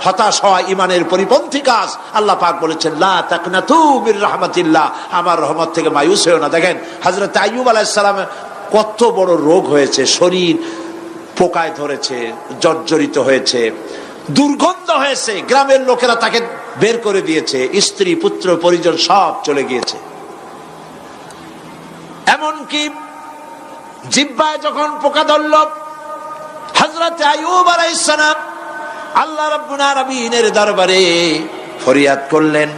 হতাশ হওয়া ইমানের পরিপন্থী কাজ। আল্লাহ পাক বলেছেন লা তাকনাতু মির রাহমাতিল্লাহ, আমার রহমত থেকে মায়ুস হয়েও না। দেখেন হযরত আইয়ুব আলাইহিস সালামের কত বড় রোগ হয়েছে, শরীর পোকায় ধরেছে, জর্জরিত হয়েছে, দুর্গন্ধ হয়েছে, গ্রামের লোকেরা তাকে বের করে দিয়েছে, স্ত্রী পুত্র পরিজন সব চলে গিয়েছে। এমনকি জিহ্বায় যখন পোকা ধরল, হযরত আইয়ুব আলাইহিস সালাম আল্লাহ রাব্বুল আলামিনের দরবারে ফরিয়াদ করলেন,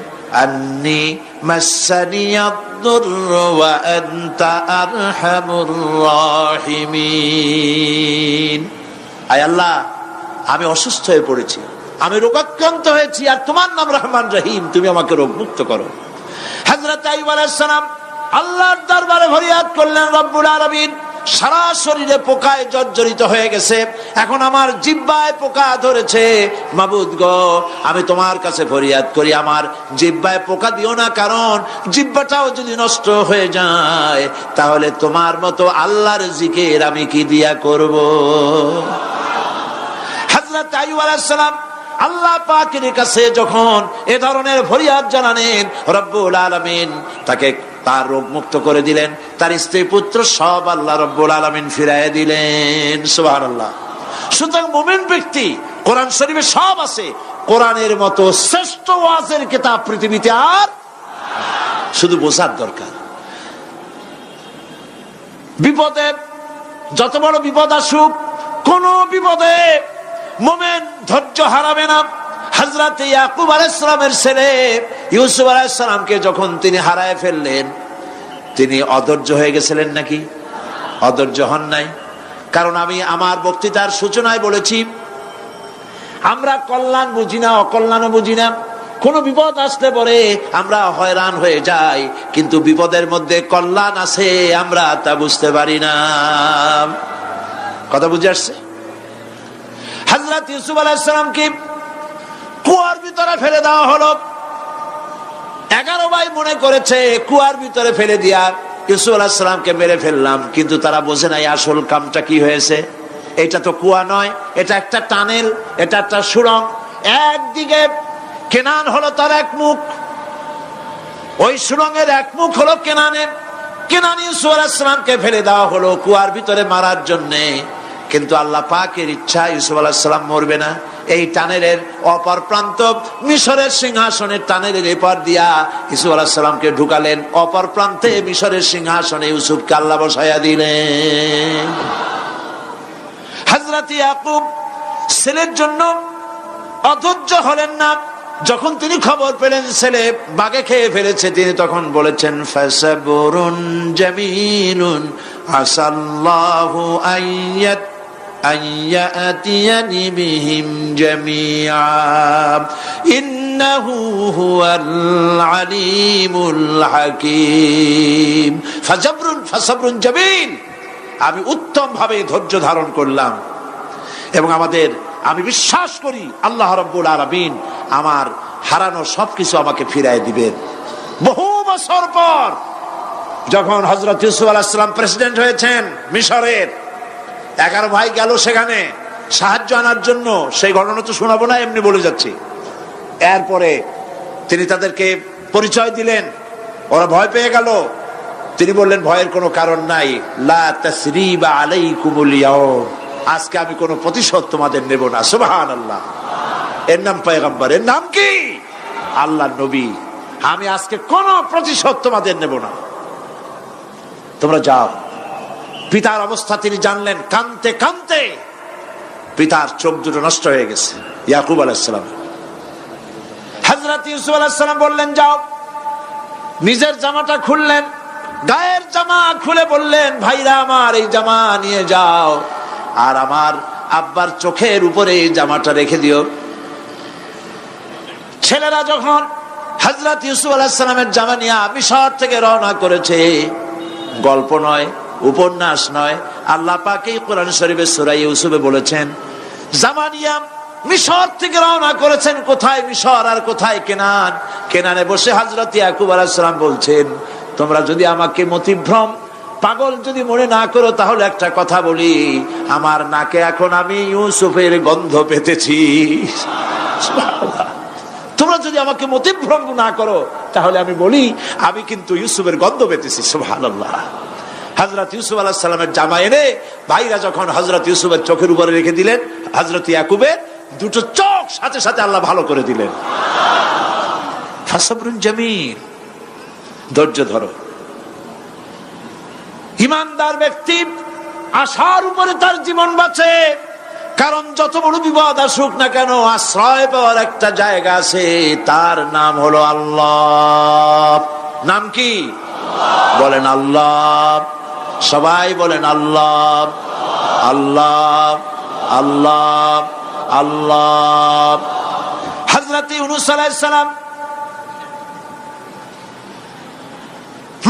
আন্নী মাসসানিয়াদ-দুররু ওয়া আনতা আরহামুর রাহিমিন। আয় আল্লাহ, আমি অসুস্থ হয়ে পড়েছি, আমি রোগাক্রান্ত হয়েছি, আর তোমার নাম রহমান রহিম, তুমি আমাকে রোগমুক্ত করো। হযরত আইয়ুব আলাইহিস সালাম আল্লাহর দরবারে ফরিয়াদ করলেন, রব্বুল আলামিন সারা শরীরে পোকায় জর্জরিত হয়ে গেছে, এখন আমার জিহ্বায় পোকা ধরেছে, মাবুদ গো আমি তোমার কাছে ফরিয়াদ করি আমার জিহ্বায় পোকা দিও না, কারণ জিহ্বাটাও যদি নষ্ট হয়ে যায় তাহলে তোমার মতো আল্লাহর জিকির আমি কি দিয়া করব। হযরত আইয়ুব আলাইহিস সালাম আল্লাহ পাকের কাছে যখন এ ধরনের ফরিয়াদ জানালেন, রব্বুল আলামিন তাকে তার রোগ মুক্ত করে দিলেন, তার স্ত্রী পুত্র সব আল্লাহ রব্বুল আলামিন ফিরাইয়া দিলেন। সুবহানাল্লাহ। সুতরাং মুমিন ব্যক্তি, কোরআন শরীফে সব আছে, কোরআনের মতো শ্রেষ্ঠ ওয়াজের কিতাব পৃথিবীতে আর, শুধু বোঝার দরকার। বিপদে, যত বড় বিপদ আসুক, কোন বিপদে মুমিন ধৈর্য হারাবে না। হযরত ইয়াকুব আলাইহিস সালামের ছেলে ইউসুফ আলাইহিস সালামকে যখন তিনি হারায় ফেললেন, তিনি অধৈর্য হয়ে গেছিলেন নাকি? অধৈর্য হন নাই। কারণ আমি আমার বক্তৃতার সূচনায় বলেছি, আমরা কল্যাণ বুঝি না, অকল্যাণও বুঝি না। কোন বিপদ আসলে পরে আমরা হয়রান হয়ে যাই, কিন্তু বিপদের মধ্যে কল্যাণ আছে আমরা তা বুঝতে পারি না। কথা বুঝে আসছে? হযরত ইউসুফ আলাইহিস সালামকে কুয়ার ভিতরে ফেলে দেওয়া হলো। 11 ভাই মনে করেছে কুয়ার ভিতরে ফেলে দিয়া ইউসুফ আলাইহিস সালামকে মেরে ফেললাম, কিন্তু তারা বোঝে নাই আসল কামটা কি হয়েছে। এটা তো কুয়া নয়, এটা একটা টানেল, এটা একটা সুড়ঙ্গ। একদিকে কেনান হলো তার এক মুখ, ওই সুড়ঙ্গের এক মুখ হলো কেনানের। কেনান ইউসুফ আলাইহিস সালামকে ফেলে দেওয়া হলো কুয়ার ভিতরে মারার জন্যে, কিন্তু আল্লাহ পাকের ইচ্ছা ইউসুফ আলাইহিস সালাম মরবে না। এই টানেলের অপর প্রান্ত, মিশরের সিংহাসনের টানেলের এপার দিয়া ইউসুফ আলাইহিস সালামকে ঢুকালেন, অপর প্রান্তে মিশরের সিংহাসনে ইউসুফকে আল্লাহ বসাইয়া দিলেন। হযরত ইয়াকুব ছেলের জন্য অধৈর্য হলেন না। যখন তিনি খবর পেলেন ছেলে বাঘে খেয়ে ফেলেছে, তিনি তখন বলেছেন, ফাসাবুরুন জামিলুন আসাল্লাহু আইয়াতিয়ানি বিহিম জামিআ ইন্নাহু হুয়াল আলিমুল হাকীম। ফাসাবরুন জামিল, আমি উত্তম ভাবে ধৈর্য ধারণ করলাম, এবং আমি বিশ্বাস করি আল্লাহ রাব্বুল আলামিন আমার হারানো সবকিছু আমাকে ফিরায় দিবেন। বহু বছর পর যখন হযরত ইউসুফ আলাইহিস সালাম প্রেসিডেন্ট হয়েছেন মিশরের, 11 ভাই গেল সেখানে সাহায্য আনার জন্য। সেই ঘটনা তো শোনাবো না, এমনি বলে যাচ্ছি। এরপরে তিনি তাদেরকে পরিচয় দিলেন, ওরা ভয় পেয়ে গেল। তিনি বললেন, ভয়ের কোনো কারণ নাই, লা তাসরিবা আলাইকুমুল ইয়াউম, আজকে আমি কোনো প্রতিশোধ তোমাদের নেব না। সুবহানাল্লাহ। এর নাম পয়গম্বর, এর নাম কি? আল্লাহর নবী। আমি আজকে কোনো প্রতিশোধ তোমাদের নেব না, তোমরা যাও। পিতার অবস্থা তিনি জানলেন, কাঁদতে কাঁদতে পিতার চোখ দুটো নষ্ট হয়ে গেছে। ইয়াকুব আলাইহিস সালাম, হযরত ইউসুফ আলাইহিস সালাম বললেন, যাও। নিজের জামাটা খুললেন, গায়ের জামা খুলে বললেন, ভাইরা আমার এই জামা নিয়ে যাও, আর আমার আব্বার চোখের উপরে এই জামাটা রেখে দিও। ছেলেরা যখন হযরত ইউসুফ আলাইহিস সালামের জামা নিয়ে মিশর থেকে রওনা করেছে, গল্প নয়, উপন্যাস নয়, আল্লাহ পাক এই কোরআন শরীফে সূরা ইউসুফে বলেছেন, জামা নিয়ে মিশর থেকে রওনা করেছেন। কোথায় মিশর আর কোথায় কেনান? কেনানে বসে হযরত ইয়াকুব আলাইহিস সালাম বলছেন, তোমরা যদি আমাকে মতিভ্রম পাগল যদি মনে না করো, তাহলে একটা কথা বলি, আমার নাকে এখন আমি ইউসুফের গন্ধ পেতেছি। সুবহানাল্লাহ। তোমরা যদি আমাকে মতিভ্রম না করো তাহলে আমি বলি আমি কিন্তু ইউসুফের গন্ধ পেতেছি। সুবহানাল্লাহ। হযরত ইউসুফ আলাইহিস সালামের জামা এনে ভাইরা যখন হযরত ইউসুফের চোখের উপরে রেখে দিলেন, হযরত ইয়াকুবের দুটো চোখ সাথে সাথে আল্লাহ ভালো করে দিলেন। ফাসবরুন জামিল, ধৈর্য ধরো। ঈমানদার ব্যক্তি আশার উপরে তার জীবন বাঁচে, কারণ যত বড় বিপদ আসুক না কেন আশ্রয় পাওয়ার একটা জায়গা আছে, তার নাম হলো আল্লাহ। নাম কি? বলেন আল্লাহ। সবাই বলেন আল্লাহ আল্লাহ আল্লাহ আল্লাহ। হযরত ইউনূস আলাইহিস সালাম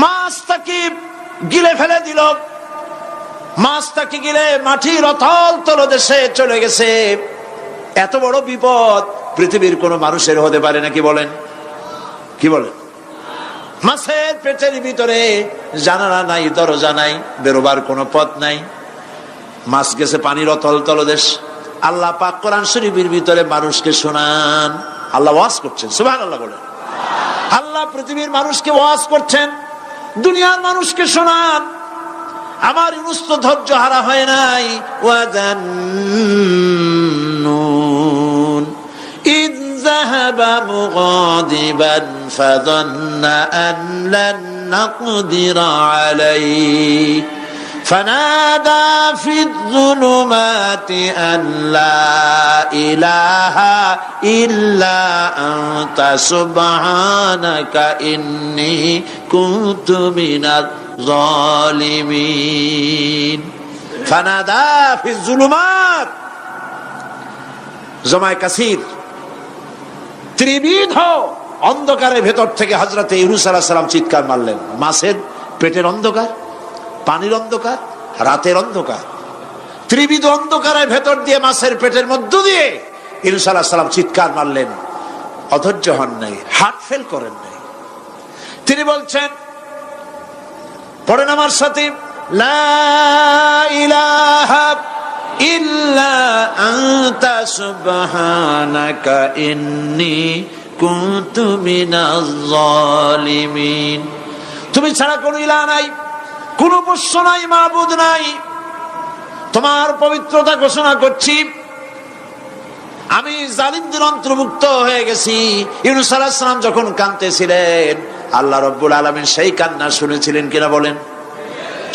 মাছটাকে গিলে ফেলে দিল, মাছটাকে গিলে মাটির অতল তলদেশে চলে গেছে। এত বড় বিপদ পৃথিবীর কোন মানুষের হতে পারে নাকি? বলেন, কি বলেন? মাছের পেটের ভিতরে জানালা নাই, দরজা নাই, বেরোবার কোনো পথ নাই, মাছ গেছে পানির অতল তলদেশ। আল্লাহ পাক কোরআন শরীফের ভিতরে মানুষকে শোনান, আল্লাহ ওয়াজ করছেন। সুবহানাল্লাহ বলেন। আল্লাহ পৃথিবীর মানুষকে ওয়াজ করছেন, দুনিয়ার মানুষকে শোনান। আমার ইউনূস তো ধৈর্য হারা হয় নাই। ওয়াযান্নুন ইয যাহাবা মুগাদিবান ফাযান্না আন লান নাকদিরা আলাইহি فنادى في الظلمات أن لا إله إلا أنت سبحانك إني كنت من الظالمين فنادى في الظلمات জমায় কাসির, ত্রিবিধ অন্ধকারের ভেতর থেকে হযরত ইউনূস আলাইহিস সালাম চিৎকার মারলেন। মাছের পেটের অন্ধকার, পানির অন্ধকার, রাতের অন্ধকার, ত্রিবিধ অন্ধকারের ভেতর দিয়ে মাছের পেটের মধ্য দিয়ে ইউনূস আলাইহিস সালাম চিৎকার মারলেন। অধৈর্য হন নাই, হার্ট ফেল করেন নাই। তিনি বলছেন, পড়েন আমার সাথে, লা ইলাহা ইল্লা আনতা সুবহানাকা ইন্নী কুনতু মিনাজ জালিমিন। তুমি ছাড়া কোনো ইলাহ নাই, কোন পোষ্য নাই, মাবুদ নাই, তোমার পবিত্রতা ঘোষণা করছি, আমি জালিমদের অন্তর্ভুক্ত হয়ে গেছি। ইউনূস আলাইহিস সালাম যখন কাঁদতেছিলেন, আল্লাহ রাব্বুল আলামিন সেই কান্না শুনেছিলেন কিনা? বলেন,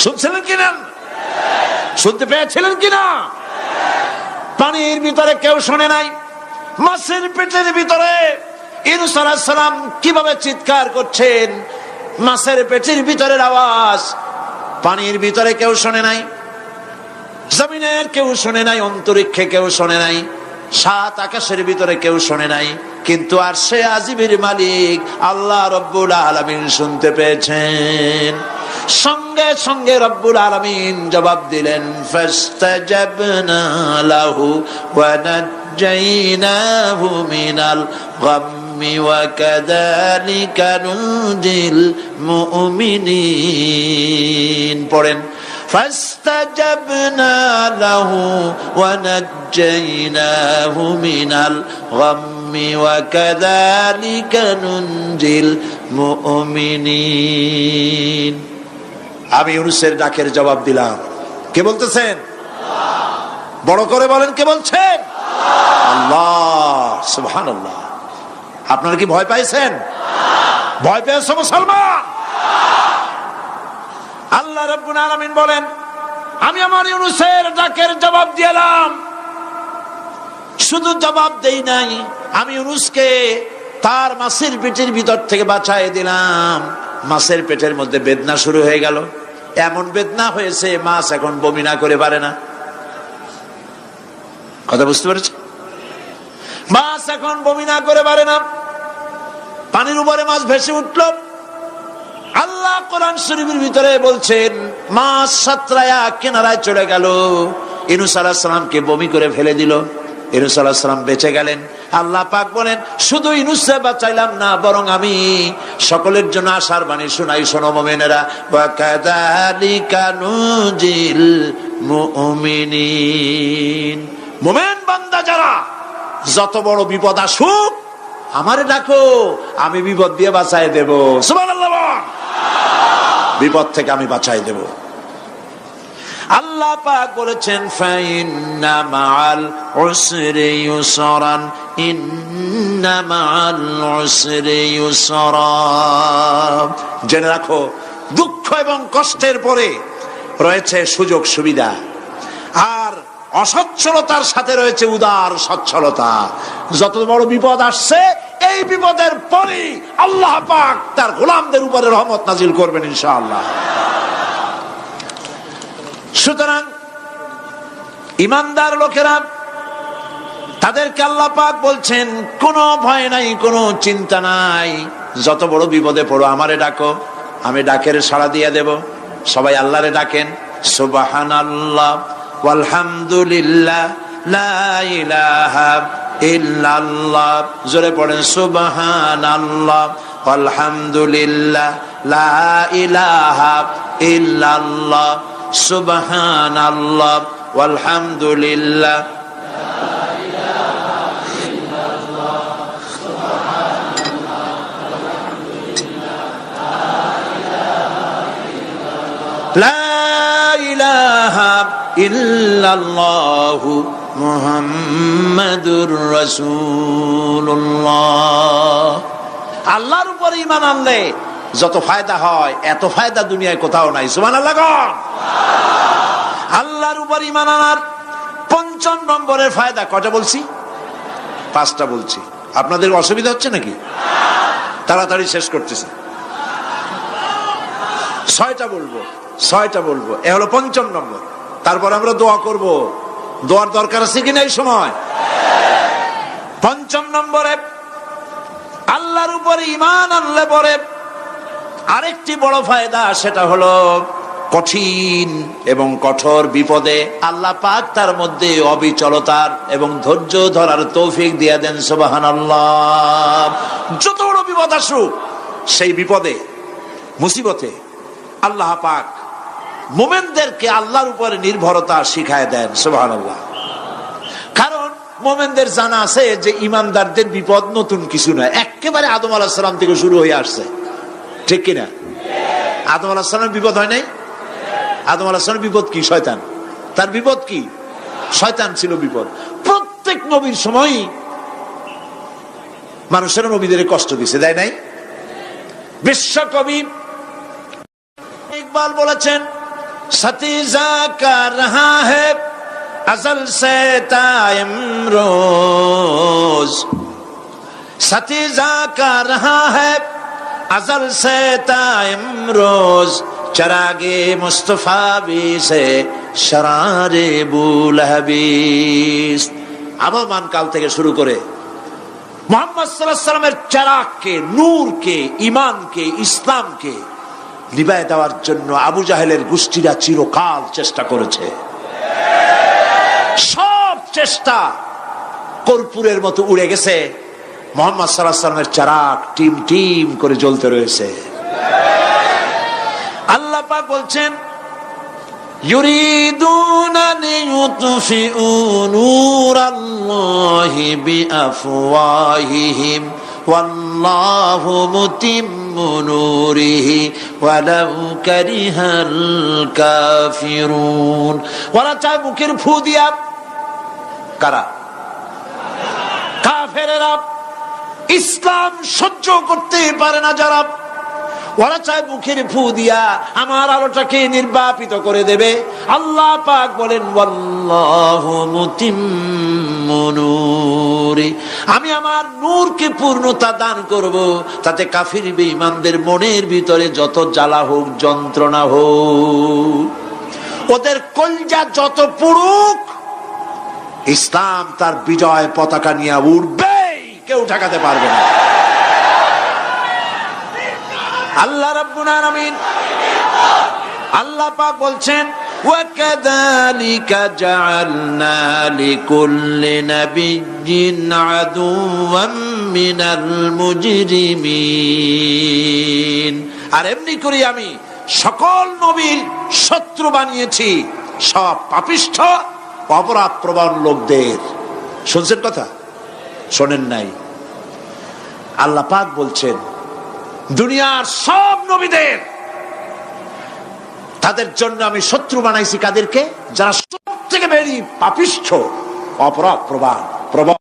শুনছিলেন কিনা? শুনতে পেয়েছিলেন কিনা? পানির ভিতরে কেউ শোনে নাই, মাছের পেটের ভিতরে ইউনূস আলাইহিস সালাম কিভাবে চিৎকার করছেন, মাছের পেটের ভিতরের আওয়াজ পানির ভিতরে কেউ শোনে নাই, জমিনের কেউ শোনে নাই, অন্তরিক্ষে কেউ শোনে নাই, সাত আকাশের ভিতরে কেউ শোনে নাই, কিন্তু আরশে আজিমের মালিক আল্লাহ রব্বুল আলামিন শুনতে পেয়েছেন। সঙ্গে সঙ্গে রব্বুল আলামিন জবাব দিলেন, ফাস্তাজাবনা লাহু ওয়া নাজ্জাইনাহু মিনাল গাম্মি ওয়া কাযালিকা নুনজিল মুমিনিন। পড়েন, ফাস্তাজাবনা লাহু ওয়া নাজ্জাইনাহু মিনাল গাম্মি ওয়া কাযালিকা নুনজিল মুমিনিন। আমি ইউনূসের ডাকের জবাব দিলাম। কে বলতেছেন? বড় করে বলেন, কে বলছেন? আল্লাহ। সুবহানাল্লাহ। আপনারা কি ভয় পাইছেন? ভয় পেয়েছো মুসলমান? আল্লাহ রাব্বুল আলামিন বলেন, আমি আমার ইউনূসের ডাকের জবাব দিলাম। শুধু জবাব দেই নাই, আমি ইউনূসকে তার মাছের পেটের ভিতর থেকে বাঁচাই দিলাম। মাছের পেটের মধ্যে বেদনা শুরু হয়ে গেল, এমন বেদনা হয়েছে মাছ এখন বমি না করে পারে না। কথা বুঝতে পেরেছ? মাছ এখন বমি না করে পারে না। পানির উপরে মাছ ভেসে উঠল। আল্লাহ কোরআন শরীফের ভিতরে বলছেন, মাছ সাতরায়া কিনারায় চলে গেল, ইউনূস আলাইহিস সালামকে বমি করে ফেলে দিল। ইউনূস আলাইহিস সালাম বেঁচে গেলেন। আল্লাহ পাক বলেন, শুধু ইউনূসকে বাঁচাইলাম না, বরং আমি সকলের জন্য আশার বাণী শোনাই। শোনো মুমিনেরা, ওয়া কাযালিকা নুনজিল মুমিনিন। মুমিন বান্দা যারা যত বড় বিপদ আসুক আমারে ডাকো, আমি বিপদ দিয়ে বাঁচাই দেব। সুবহানাল্লাহ, বিপদ থেকে আমি বাঁচাই দেব। আল্লাহ পাক বলেছেন ফাইন্না মাআল উসরি ইউসরান, ইন্না মাআল উসরি ইউসরা। জেনে রাখো, দুঃখ এবং কষ্টের পরে রয়েছে সুযোগ সুবিধা, আর অসচ্ছলতার সাথে রয়েছে উদার সচ্ছলতা। যত বড় বিপদ আসছে এই বিপদের পরে আল্লাহ পাক তার গোলামদের উপরে রহমত নাজিল করবেন ইনশাআল্লাহ। সুতরাং ঈমানদার লোকেরা, তাদেরকে আল্লাহ পাক বলছেন কোনো ভয় নাই, কোনো চিন্তা নাই, যত বড় বিপদে পড়ো আমারে ডাকো, আমি ডাকের সাড়া দিয়ে দেব। সবাই আল্লাহরে ডাকেন, সুবহানাল্লাহ ওয়ালহামদুলিল্লাহ লা ইলাহা ইল্লাল্লাহ। জোরে পড়েন সুবহানাল্লাহ ওয়ালহামদুলিল্লাহ লা ইলাহা ইল্লাল্লাহ, সুবহানাল্লাহ ওয়ালহামদুলিল্লাহ লা ইলাহা ইল্লাল্লাহু মুহাম্মাদুর রাসূলুল্লাহ। আল্লাহর উপর ঈমান আনলে যত ফায়দা হয় এত ফায়দা দুনিয়ায় কোথাও নাই। সুবহানাল্লাহ। আল্লাহর উপর ঈমান আনার ৫ম নম্বরের ফায়দা কয়টা বলছি? 5টা বলছি। আপনাদের অসুবিধা হচ্ছে নাকি? তাড়াতাড়ি শেষ করতেছি। 6টা বলবো। এ হলো ৫ম নম্বর। তারপর আমরা দোয়া করব। দোয়ার দরকার আছে কিনা এই সময়? ৫ম নম্বরে আল্লাহর উপর ঈমান আনলে পরে আরেকটি বড় ফায়দা, সেটা হলো কঠিন এবং কঠোর বিপদে আল্লাহ পাক তার মধ্যে অবিচলতার এবং ধৈর্য ধরার তৌফিক দিয়ে দেন। সুবহানাল্লাহ। যত বড় বিপদ আসুক সেই বিপদে মুসিবতে আল্লাহ পাক মুমিনদেরকে আল্লাহর উপরে নির্ভরতা শিখায় দেন। সুবহানাল্লাহ। কারণ মুমিনদের জানা আছে যে ঈমানদারদের বিপদ নতুন কিছু নয়, একেবারে আদম আলাইহিস সালাম থেকে শুরু হয়ে আসছে, ঠিক কিনা? আদম আলাইহিস সালামের বিপদ হয় নাই? আদম আলাইহিস সালামের বিপদ কি? শয়তান। তার বিপদ কি? শয়তান ছিল বিপদ। প্রত্যেক নবীর সময় মানুষেরা নবীদের কষ্ট দিছে, দেয় নাই? বিশ্বকবি ইকবাল বলেছেন, সতীজা কা রহা হ্যায় अज़ल से ताइमरोज, सतीजा का रहा है अज़ल से ताइमरोज, चरागे मुस्तफा भी से शरारे बुलहबीस। আবহমান কাল থেকে শুরু করে মুহাম্মদ সাল্লাল্লাহু আলাইহি ওয়াসাল্লামের চারাগকে, নূরকে, ঈমানকে, ইসলামকে নিভায়ে দেওয়ার জন্য আবু জাহেলের গোষ্ঠীরা চিরকাল চেষ্টা করেছে। সব চেষ্টা কর্পূরের মতো উড়ে গেছে, মুহাম্মদ সাল্লাল্লাহু আলাইহি ওয়াসাল্লামের চারাগ টিম টিম করে জ্বলতে রয়েছে। আল্লাহ পাক বলছেন, ইউরিদুনা লিইউতফিউ নূরাল্লাহি বিআফওয়াহিহিম ওয়াল্লাহু মুতিম্মু নূরিহি ওয়ালাউ কারিহাল কাফিরুন। ওরা চায় মুখের ফু দিয়া, কারা? কাফেরেরা। ইসলাম সহ্য করতে পারে না যারা, ওরা চায় মুখের ফু দিয়া আমার আলোটাকে নির্বাপিত করে দেবে। আল্লাহ পাক বলেন, ওয়াল্লাহু মুতিম্মু নূরি, আমি আমার নূরকে পূর্ণতা দান করব, তাতে কাফির বেঈমানদের মনের ভিতরে যত জ্বালা হোক, যন্ত্রণা হোক, ওদের কলজা যত পুড়ুক, ইসলাম তার বিজয় পতাকা নিয়ে উঠবে, কেউ ঠেকাতে পারবে না। আল্লাহ রাব্বুল আলামিন, আল্লাহ পাক বলছেন, ওয়াকাযালিকা জাআলনা লিকুল্লি নাবিয়্যিন আদুওয়াম মিনাল মুজরিমিন। আর এমনি করে আমি সকল নবীর শত্রু বানিয়েছি সব পাপিষ্ঠ অপরাধ প্রবণ লোকদের। শুনছেন কথা? শোনেন নাই? আল্লাহ পাক বলছেন দুনিয়ার সব নবীদের তাদের জন্য আমি শত্রু বানাইছি। কাদেরকে? যারা সব থেকে বেশি পাপিষ্ঠ, অপরাধ প্রবণ,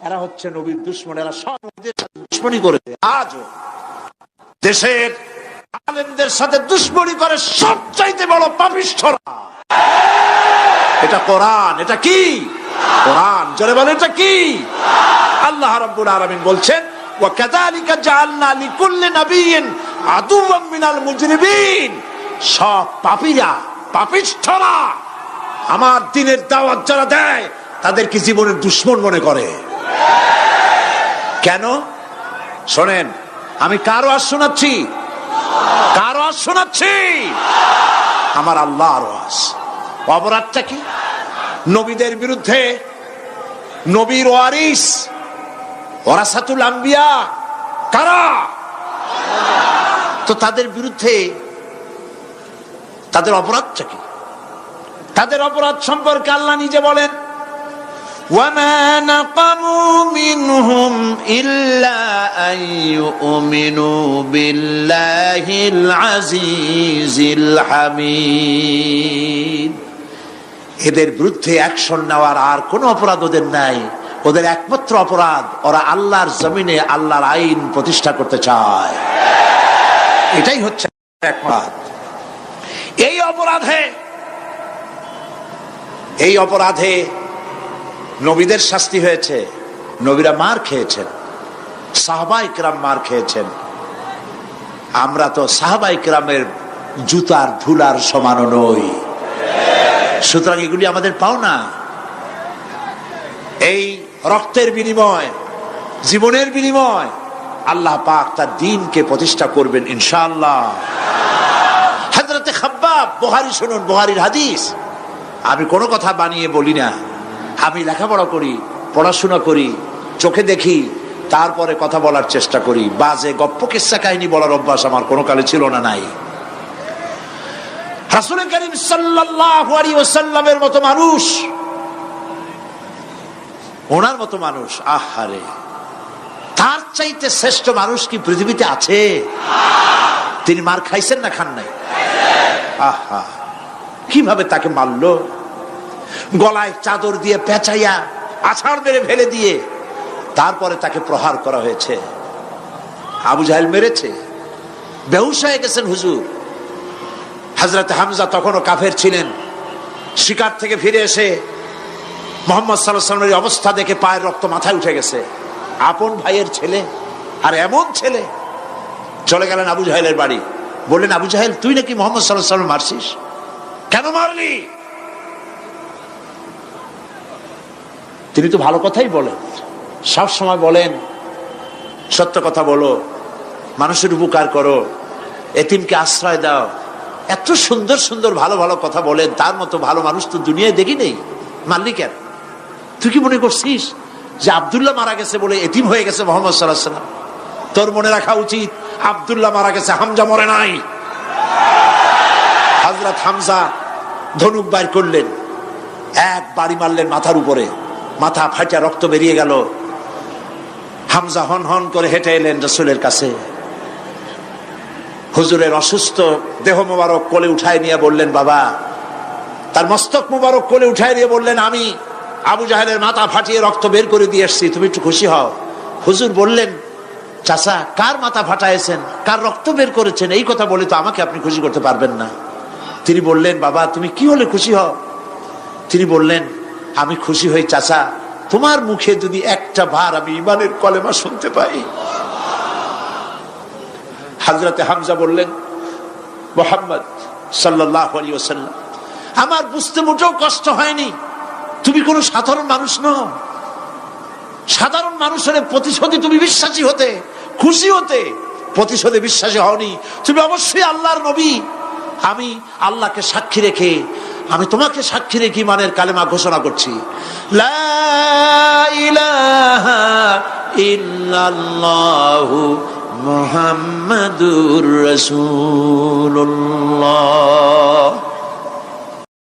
এরা হচ্ছে নবীর দুশমন। এরা সব নবীদের সাথে দুশমনী করেছে। আজও দেশের আলেমদের সাথে দুশমনী করে সবচাইতে বড় পাপিষ্ঠরা। এটা কোরআন। এটা কি? কোরআন। জোরে বলে এটা কি? আল্লাহ রাব্বুল আলামিন বলছেন ওয়া কাযালিকা জাআলনা লিকুল্লি নাবিয়্যিন আদুওয়াম মিনাল মুজরিমিন। সব পাপীরা, পাপিষ্ঠরা আমার দ্বীনের দাওয়াত যারা দেয় তাদেরকে জীবনের দুশমন মনে করে। কেন? শোনেন, আমি কারো আওয়াজ শোনাচ্ছি? কারো আওয়াজ শোনাচ্ছি? আমার আল্লাহর আওয়াজ। অপরাধটা কি? নবীদের বিরুদ্ধে, নবীর ওয়ারিস ওয়ারাসাতুল আম্বিয়া কারা, তো তাদের বিরুদ্ধে তাদের অপরাধটা কি? তাদের অপরাধ সম্পর্কে আল্লাহ নিজে বলেন وَمَا نَقَمُوا مِنْهُمْ إِلَّا أَنْ يُؤْمِنُوا بِاللَّهِ الْعَزِيزِ الْحَمِيدِ। এদের বিরুদ্ধে অ্যাকশন নেওয়ার আর কোনো অপরাধ ওদের নাই। ওদের একমাত্র অপরাধ ওরা আল্লাহর জমিনে আল্লাহর আইন প্রতিষ্ঠা করতে চায়। এটাই হচ্ছে অপরাধ। এই অপরাধে নবীদের শাস্তি হয়েছে। নবীরা মার খেয়েছেন, সাহাবায়ে কেরাম মার খেয়েছেন। আমরা তো সাহাবায়ে কেরামের জুতার ধুলার সমানও নই। সুতরাং এগুলি আমাদের পাওনা। এই রক্তের বিনিময়, জীবনের বিনিময় আল্লাহ পাক তার দ্বীনকে প্রতিষ্ঠা করবেন ইনশাআল্লাহ। হযরতে খাব্বাব, বুখারী শুনুন, বুখারীর হাদিস। আমি কোনো কথা বানিয়ে বলি না। আমি লেখাপড়া করি, পড়াশোনা করি, চোখে দেখি, তারপরে কথা বলার চেষ্টা করি। বাজে গপ্প কিস্সা কাহিনী বলার অভ্যাস আমার কোনো কালে ছিল না, নাই। রাসূল করিম সাল্লাল্লাহু আলাইহি ওয়াসাল্লামের মতো মানুষ, ওনার মতো মানুষ, আহারে, তার চাইতে শ্রেষ্ঠ মানুষ কি পৃথিবীতে আছে? তিনি মার খাইছেন না খান নাই? আহা, কিভাবে তাকে মারলো! গলায় চাদর দিয়ে পেঁচাইয়া আছাড় মেরে ফেলে দিয়ে তারপরে তাকে প্রহার করা হয়েছে। আবু জাহেল মেরেছে, বেহুশ হয়ে গেছেন হুজুর। হযরত হামজা তখনও কাফের ছিলেন। শিকার থেকে ফিরে এসে মুহাম্মদ সাল্লাল্লাহু আলাইহি ওয়াসাল্লামের অবস্থা দেখে পায়ের রক্ত মাথায় উঠে গেছে। আপন ভাইয়ের ছেলে, আর এমন ছেলে। চলে গেলেন আবু জাহেলের বাড়ি, বললেন আবু জাহেল, তুই নাকি মুহাম্মদ সাল্লাল্লাহু আলাইহি ওয়াসাল্লাম মারছিস, কেন মারলি? তিনি তো ভালো কথাই বলেন, সব সময় বলেন সত্য কথা বলো, মানুষের উপকার করো, এতিমকে আশ্রয় দাও। এত সুন্দর সুন্দর ভালো ভালো কথা বলেন, তার মতো ভালো মানুষ তো দুনিয়ায় দেখি নেই। মারলি কেন? তুই কি মনে করছিস যে আব্দুল্লাহ মারা গেছে বলে এতিম হয়ে গেছে মুহাম্মদ সাল্লাল্লাহু আলাইহি ওয়াসাল্লাম? তোর মনে রাখা উচিত আব্দুল্লাহ মারা গেছে, হামজা মরে নাই। হযরত হামজা ধনুক বাইর করলেন, এক বাড়ি মারলেন মাথার উপরে, মাথা ফাটা রক্ত বেরিয়ে গেল। হামজা হন হন করে হেঁটে এলেন রাসূলের কাছে। হুজুরের অসুস্থ দেহ মোবারক কোলে উঠায় নিয়ে বললেন, বাবা, তার মস্তক মোবারক কোলে উঠায় নিয়ে বললেন, আমি আবু জাহেলের মাথা ফাটিয়ে রক্ত বের করে দিয়ে এসেছি, তুমি একটু খুশি হও। হুজুর বললেন, চাচা, কার মাথা ফাটাইছেন, কার রক্ত বের করেছেন, এই কথা বলে তো আমাকে আপনি খুশি করতে পারবেন না। তিনি বললেন, বাবা, তুমি কি হলে খুশি হও? তিনি বললেন, আমি খুশি হই চাচা, তোমার মুখে যদি একটা বার আমি ঈমানের কলেমা শুনতে পাই। হযরতে হামজা বললেন, মুহাম্মদ সাল্লাল্লাহু আলাইহি ওয়াসাল্লাম, আমার বুঝতে মোটেও কষ্ট হয়নি, তুমি কোনো সাধারণ মানুষ নও। সাধারণ মানুষের প্রতিশোধে তুমি বিশ্বাসী হতে, খুশি হতে, প্রতিশোধে বিশ্বাসী হওনি। তুমি অবশ্যই আল্লাহর নবী। আমি আল্লাহকে সাক্ষী রেখে, আমি তোমাকে সাক্ষী রেখে ঈমানের কালেমা ঘোষণা করছি, লা ইলাহা ইল্লাল্লাহু মুহাম্মাদুর রাসূলুল্লাহ।